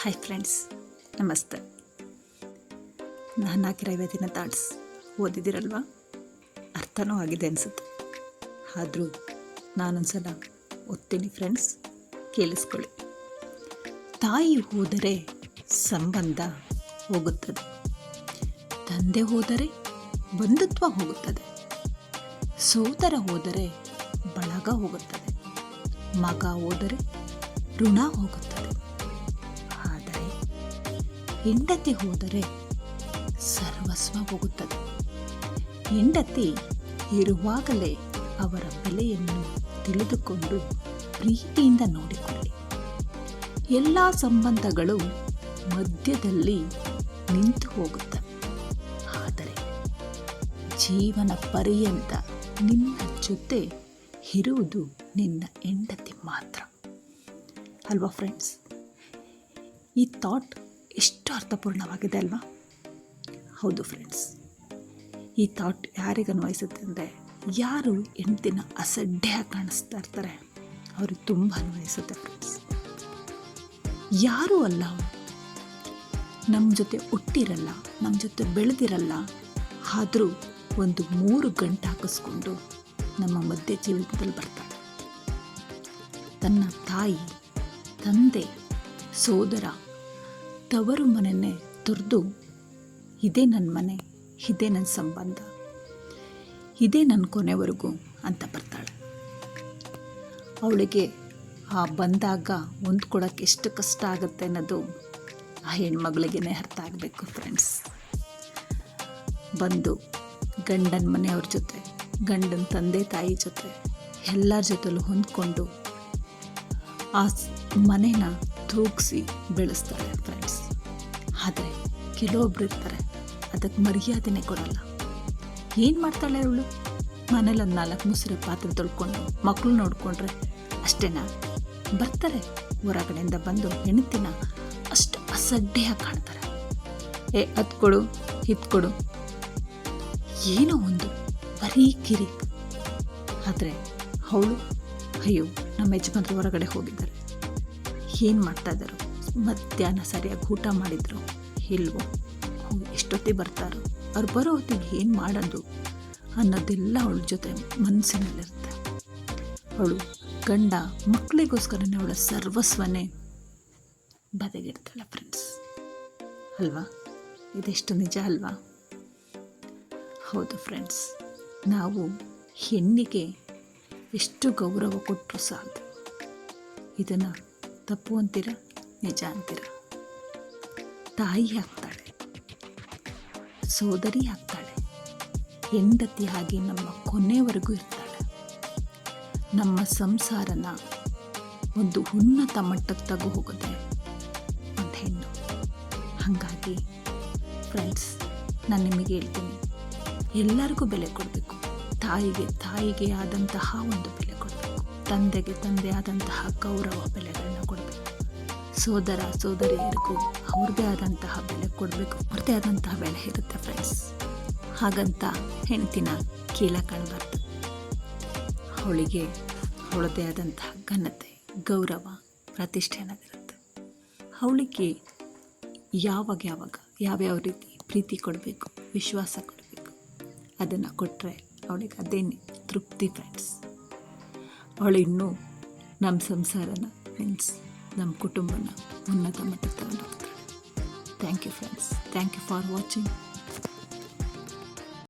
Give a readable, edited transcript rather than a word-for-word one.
Hi friends, ನಮಸ್ತೆ. ನಾನು ಹಾಕಿರೋ ಇವತ್ತಿನ ಥಾಟ್ಸ್ ಓದಿದ್ದೀರಲ್ವಾ? ಅರ್ಥನೂ ಆಗಿದೆ ಅನಿಸುತ್ತೆ. ಆದರೂ ನಾನೊಂದ್ಸಲ ಓದ್ತೀನಿ ಫ್ರೆಂಡ್ಸ್, ಕೇಳಿಸ್ಕೊಳ್ಳಿ. ತಾಯಿ ಹೋದರೆ ಸಂಬಂಧ ಹೋಗುತ್ತದೆ, ತಂದೆ ಹೋದರೆ ಬಂಧುತ್ವ ಹೋಗುತ್ತದೆ, ಸೋದರ ಹೋದರೆ ಬಳಗ ಹೋಗುತ್ತದೆ, ಮಗ ಹೋದರೆ ಋಣ ಹೋಗುತ್ತದೆ. ಹೆಂಡತಿ ಹೋದರೆ ಸರ್ವಸ್ವ ಹೋಗುತ್ತದೆ. ಹೆಂಡತಿ ಇರುವಾಗಲೇ ಅವರ ಬೆಲೆಯನ್ನು ತಿಳಿದುಕೊಂಡು ಪ್ರೀತಿಯಿಂದ ನೋಡಿಕೊಳ್ಳಿ. ಎಲ್ಲ ಸಂಬಂಧಗಳು ಮಧ್ಯದಲ್ಲಿ ನಿಂತು ಹೋಗುತ್ತವೆ, ಆದರೆ ಜೀವನ ಪರ್ಯಂತ ನಿನ್ನ ಜೊತೆ ಇರುವುದು ನಿನ್ನ ಹೆಂಡತಿ ಮಾತ್ರ ಅಲ್ವಾ ಫ್ರೆಂಡ್ಸ್? ಈ ಥಾಟ್ ಎಷ್ಟು ಅರ್ಥಪೂರ್ಣವಾಗಿದೆ ಅಲ್ವಾ? ಹೌದು ಫ್ರೆಂಡ್ಸ್, ಈ ಥಾಟ್ ಯಾರಿಗೆ ಅನ್ವಯಿಸುತ್ತೆ ಅಂದರೆ, ಯಾರು ಹೆಂಡತಿನ ಅಸಡ್ಡೆಯಾಗಿ ಕಾಣಿಸ್ತಾ ಇರ್ತಾರೆ ಅವ್ರಿಗೆ ತುಂಬ ಅನ್ವಯಿಸುತ್ತೆ ಫ್ರೆಂಡ್ಸ್. ಯಾರೂ ಅಲ್ಲ ಅವರು, ನಮ್ಮ ಜೊತೆ ಹುಟ್ಟಿರಲ್ಲ, ನಮ್ಮ ಜೊತೆ ಬೆಳೆದಿರಲ್ಲ, ಆದರೂ ಒಂದು 3 ಗಂಟೆ ಹಾಕಿಸ್ಕೊಂಡು ನಮ್ಮ ಮಧ್ಯೆ ಜೀವನದಲ್ಲಿ ಬರ್ತಾಳೆ. ತನ್ನ ತಾಯಿ, ತಂದೆ, ಸೋದರ, ತವರು ಮನೆಯನ್ನೇ ತೊರೆದು ಇದೇ ನನ್ನ ಮನೆ, ಇದೇ ನನ್ನ ಸಂಬಂಧ, ಇದೇ ನನ್ನ ಕೊನೆವರೆಗೂ ಅಂತ ಬರ್ತಾಳೆ. ಅವಳಿಗೆ ಆ ಬಂದಾಗ ಹೊಂದ್ಕೊಳಕ್ಕೆ ಎಷ್ಟು ಕಷ್ಟ ಆಗುತ್ತೆ ಅನ್ನೋದು ಆ ಹೆಣ್ಮಗಳಿಗೇ ಅರ್ಥ ಆಗಬೇಕು ಫ್ರೆಂಡ್ಸ್. ಬಂದು ಗಂಡನ ಮನೆಯವ್ರ ಜೊತೆ, ಗಂಡನ ತಂದೆ ತಾಯಿ ಜೊತೆ ಎಲ್ಲರ ಜೊತೆಲೂ ಹೊಂದ್ಕೊಂಡು ಆ ಮನೇನ ತೂಗಿಸಿ ಬೆಳೆಸ್ತಾಳೆ ಫ್ರೆಂಡ್ಸ್. ಆದರೆ ಕೆಲವೊಬ್ರು ಇರ್ತಾರೆ, ಅದಕ್ಕೆ ಮರ್ಯಾದೆನೇ ಕೊಡಲ್ಲ. ಏನು ಮಾಡ್ತಾಳೆ ಅವಳು? ಮನೇಲಿ ಒಂದು 4 ಮುಸುರೆ ಪಾತ್ರೆ ತೊಳ್ಕೊಂಡು ಮಕ್ಕಳು ನೋಡಿಕೊಂಡ್ರೆ ಅಷ್ಟೇನಾ? ಹೊರಗಡೆಯಿಂದ ಬಂದು ಹೆಣ್ತಿನ ಅಷ್ಟು ಅಸಡ್ಡೆಯಾಗಿ ಕಾಣ್ತಾರೆ. ಅದು ಕೊಡು, ಇದು ಕೊಡು, ಏನೋ ಒಂದು ಬರೀ ಕಿರಿಕ್. ಆದರೆ ಅವಳು, ಅಯ್ಯೋ ನಮ್ಮ ಯಜಮಾನ್ರು ಹೊರಗಡೆ ಹೋಗಿದ್ದಾರೆ, ಏನು ಮಾಡ್ತಾ ಇದ್ದಾರೋ, ಮಧ್ಯಾಹ್ನ ಸರಿಯಾಗಿ ಊಟ ಮಾಡಿದ್ರು ಇಲ್ವೋ, ಎಷ್ಟೊತ್ತಿಗೆ ಬರ್ತಾರೋ, ಅವ್ರು ಬರೋ ಹೊತ್ತಿಗೆ ಏನು ಮಾಡೋದು ಅನ್ನೋದೆಲ್ಲ ಅವಳ ಜೊತೆ ಮನಸ್ಸಿನಲ್ಲಿರುತ್ತೆ. ಅವಳು ಗಂಡ ಮಕ್ಕಳಿಗೋಸ್ಕರನೇ ಅವಳ ಸರ್ವಸ್ವನೇ ಬದಿಗಿಡ್ತಾಳೆ ಫ್ರೆಂಡ್ಸ್ ಅಲ್ವಾ? ಇದೆಷ್ಟು ನಿಜ ಅಲ್ವಾ? ಹೌದು ಫ್ರೆಂಡ್ಸ್, ನಾವು ಹೆಣ್ಣಿಗೆ ಎಷ್ಟು ಗೌರವ ಕೊಟ್ಟರು ಸಾಲದು. ಇದನ್ನು ತಪ್ಪು ಅಂತೀರ, ನಿಜ ಅಂತೀರ? ತಾಯಿ ಆಗ್ತಾಳೆ, ಸೋದರಿ ಆಗ್ತಾಳೆ, ಹೆಂಡತಿ ಆಗಿ ನಮ್ಮ ಕೊನೆಯವರೆಗೂ ಇರ್ತಾಳೆ. ನಮ್ಮ ಸಂಸಾರನ ಒಂದು ಉನ್ನತ ಮಟ್ಟಕ್ಕೆ ತಗೋ ಹೋಗುತ್ತೆ ಒಂದು ಹೆಣ್ಣು. ಹಾಗಾಗಿ ಫ್ರೆಂಡ್ಸ್, ನಾನು ನಿಮಗೆ ಹೇಳ್ತೀನಿ, ಎಲ್ಲರಿಗೂ ಬೆಲೆ ಕೊಡಬೇಕು. ತಾಯಿಗೆ ಆದಂತಹ ಒಂದು ಬೆಲೆ ಕೊಡಬೇಕು, ತಂದೆಗೆ ತಂದೆ ಆದಂತಹ ಗೌರವ ಬೆಲೆಗಳನ್ನ ಕೊಡಬೇಕು, ಸೋದರ ಸೋದರಿಯರಿಗೂ ಅವ್ರದ್ದೇ ಆದಂತಹ ಬೆಲೆ ಕೊಡಬೇಕು, ಅವ್ರದ್ದೇ ಆದಂತಹ ಬೆಲೆ ಇರುತ್ತೆ ಫ್ರೆಂಡ್ಸ್. ಹಾಗಂತ ಹೆಂಡ್ತಿನ ಕೀಳ ಕಾಣಬಾರ್ದು. ಅವಳಿಗೆ ಅವಳದೇ ಆದಂತಹ ಘನತೆ, ಗೌರವ, ಪ್ರತಿಷ್ಠೆ ಅನ್ನೋದಿರುತ್ತೆ. ಅವಳಿಗೆ ಯಾವ್ಯಾವ ರೀತಿ ಪ್ರೀತಿ ಕೊಡಬೇಕು, ವಿಶ್ವಾಸ ಕೊಡಬೇಕು, ಅದನ್ನು ಕೊಟ್ಟರೆ ಅವಳಿಗೆ ಅದೇನೇ ತೃಪ್ತಿ ಫ್ರೆಂಡ್ಸ್. ಅವಳು ಇನ್ನೂ ನಮ್ಮ ಸಂಸಾರನ ಮೀನ್ಸ್ ನಮ್ಮ ಕುಟುಂಬನ ಉನ್ನತ ಮಟ್ಟಕ್ಕೆ ತಗೊಂಡು ಹೋಗ್ತಾಳೆ. Thank you friends, thank you for watching.